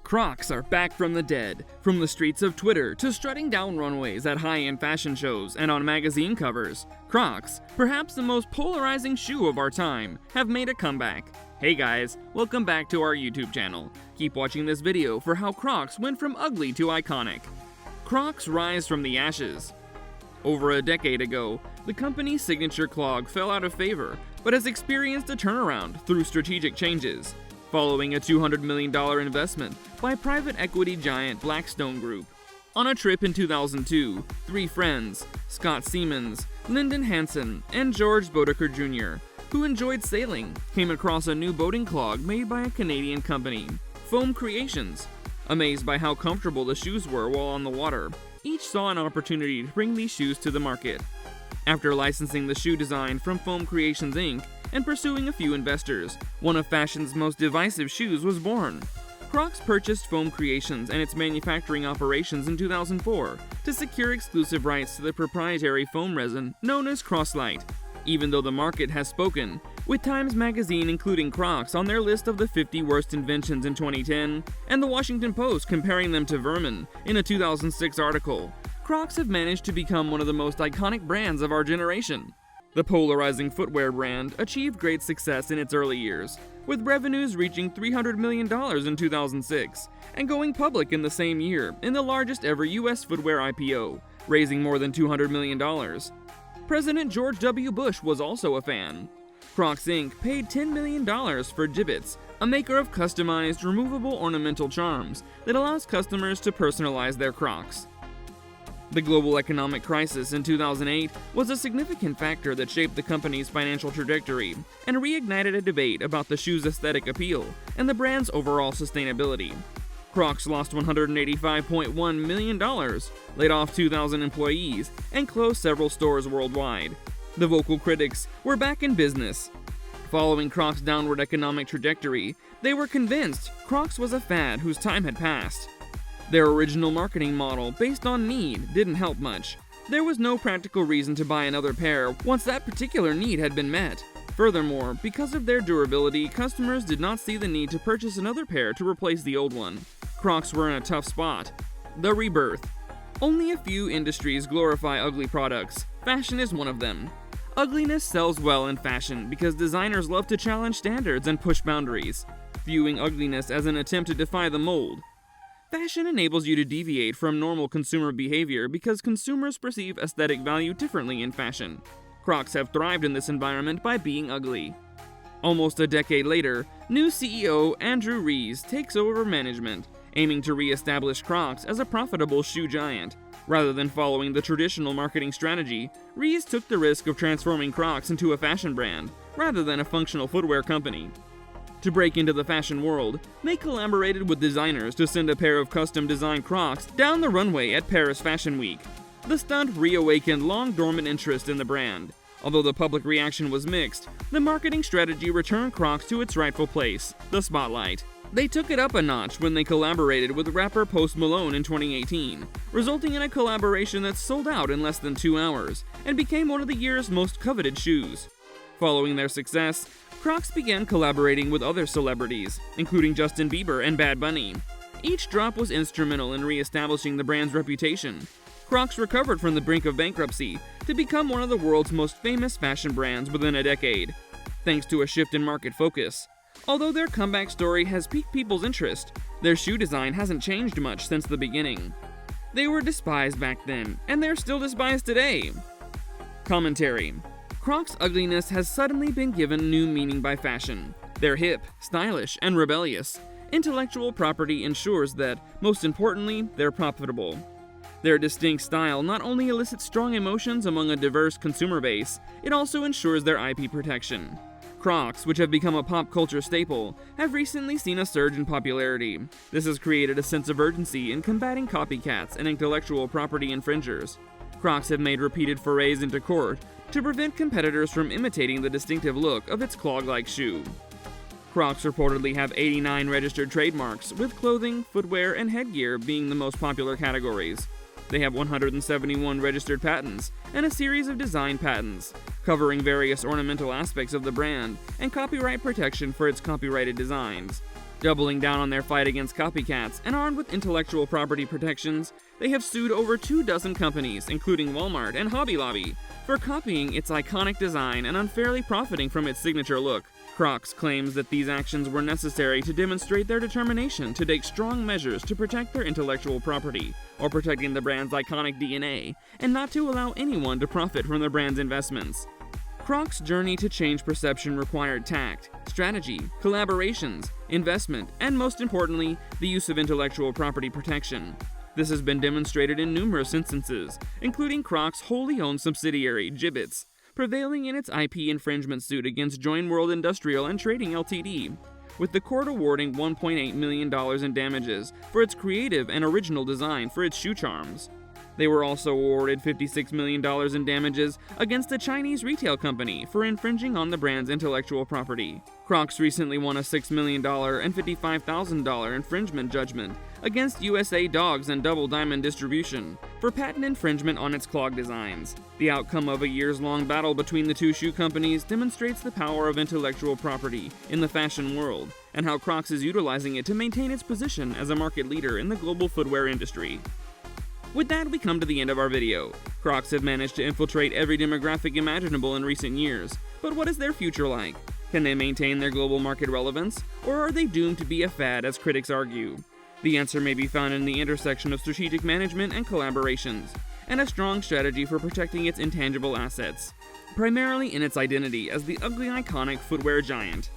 Crocs are back from the dead. From the streets of Twitter to strutting down runways at high-end fashion shows and on magazine covers, Crocs, perhaps the most polarizing shoe of our time, have made a comeback. Hey guys, welcome back to our YouTube channel. Keep watching this video for how Crocs went from ugly to iconic. Crocs rise from the ashes. Over a decade ago, the company's signature clog fell out of favor, but has experienced a turnaround through strategic changes. Following a $200 million investment by private equity giant Blackstone Group. On a trip in 2002, three friends, Scott Siemens, Lyndon Hansen, and George Bodeker Jr., who enjoyed sailing, came across a new boating clog made by a Canadian company, Foam Creations. Amazed by how comfortable the shoes were while on the water, each saw an opportunity to bring these shoes to the market. After licensing the shoe design from Foam Creations Inc., and pursuing a few investors, one of fashion's most divisive shoes was born. Crocs purchased Foam Creations and its manufacturing operations in 2004 to secure exclusive rights to the proprietary foam resin known as Croslite. Even though the market has spoken, with Times Magazine including Crocs on their list of the 50 worst inventions in 2010, and the Washington Post comparing them to vermin in a 2006 article, Crocs have managed to become one of the most iconic brands of our generation. The polarizing footwear brand achieved great success in its early years, with revenues reaching $300 million in 2006, and going public in the same year in the largest ever U.S. footwear IPO, raising more than $200 million. President George W. Bush was also a fan. Crocs Inc. paid $10 million for Jibbitz, a maker of customized, removable ornamental charms that allows customers to personalize their Crocs. The global economic crisis in 2008 was a significant factor that shaped the company's financial trajectory and reignited a debate about the shoe's aesthetic appeal and the brand's overall sustainability. Crocs lost $185.1 million, laid off 2,000 employees, and closed several stores worldwide. The vocal critics were back in business. Following Crocs' downward economic trajectory, they were convinced Crocs was a fad whose time had passed. Their original marketing model, based on need, didn't help much. There was no practical reason to buy another pair once that particular need had been met. Furthermore, because of their durability, customers did not see the need to purchase another pair to replace the old one. Crocs were in a tough spot. The rebirth. Only a few industries glorify ugly products. Fashion is one of them. Ugliness sells well in fashion because designers love to challenge standards and push boundaries, viewing ugliness as an attempt to defy the mold. Fashion enables you to deviate from normal consumer behavior because consumers perceive aesthetic value differently in fashion. Crocs have thrived in this environment by being ugly. Almost a decade later, new CEO Andrew Rees takes over management, aiming to re-establish Crocs as a profitable shoe giant. Rather than following the traditional marketing strategy, Rees took the risk of transforming Crocs into a fashion brand, rather than a functional footwear company. To break into the fashion world, they collaborated with designers to send a pair of custom-designed Crocs down the runway at Paris Fashion Week. The stunt reawakened long-dormant interest in the brand. Although the public reaction was mixed, the marketing strategy returned Crocs to its rightful place, the spotlight. They took it up a notch when they collaborated with rapper Post Malone in 2018, resulting in a collaboration that sold out in less than 2 hours and became one of the year's most coveted shoes. Following their success, Crocs began collaborating with other celebrities, including Justin Bieber and Bad Bunny. Each drop was instrumental in re-establishing the brand's reputation. Crocs recovered from the brink of bankruptcy to become one of the world's most famous fashion brands within a decade, thanks to a shift in market focus. Although their comeback story has piqued people's interest, their shoe design hasn't changed much since the beginning. They were despised back then, and they're still despised today. Commentary. Crocs' ugliness has suddenly been given new meaning by fashion. They're hip, stylish, and rebellious. Intellectual property ensures that, most importantly, they're profitable. Their distinct style not only elicits strong emotions among a diverse consumer base, it also ensures their IP protection. Crocs, which have become a pop culture staple, have recently seen a surge in popularity. This has created a sense of urgency in combating copycats and intellectual property infringers. Crocs have made repeated forays into court to prevent competitors from imitating the distinctive look of its clog-like shoe. Crocs reportedly have 89 registered trademarks, with clothing, footwear, and headgear being the most popular categories. They have 171 registered patents and a series of design patents, covering various ornamental aspects of the brand and copyright protection for its copyrighted designs. Doubling down on their fight against copycats and armed with intellectual property protections, they have sued over 24 companies, including Walmart and Hobby Lobby, for copying its iconic design and unfairly profiting from its signature look. Crocs claims that these actions were necessary to demonstrate their determination to take strong measures to protect their intellectual property, or protecting the brand's iconic DNA, and not to allow anyone to profit from the brand's investments. Crocs' journey to change perception required tact, strategy, collaborations, investment, and most importantly, the use of intellectual property protection. This has been demonstrated in numerous instances, including Crocs' wholly owned subsidiary, Jibbitz, prevailing in its IP infringement suit against Joint World Industrial and Trading Ltd., with the court awarding $1.8 million in damages for its creative and original design for its shoe charms. They were also awarded $56 million in damages against a Chinese retail company for infringing on the brand's intellectual property. Crocs recently won a $6 million and $55,000 infringement judgment against USA Dogs and Double Diamond Distribution for patent infringement on its clog designs. The outcome of a years-long battle between the two shoe companies demonstrates the power of intellectual property in the fashion world and how Crocs is utilizing it to maintain its position as a market leader in the global footwear industry. With that, we come to the end of our video. Crocs have managed to infiltrate every demographic imaginable in recent years, but what is their future like? Can they maintain their global market relevance, or are they doomed to be a fad as critics argue? The answer may be found in the intersection of strategic management and collaborations, and a strong strategy for protecting its intangible assets, primarily in its identity as the ugly iconic footwear giant.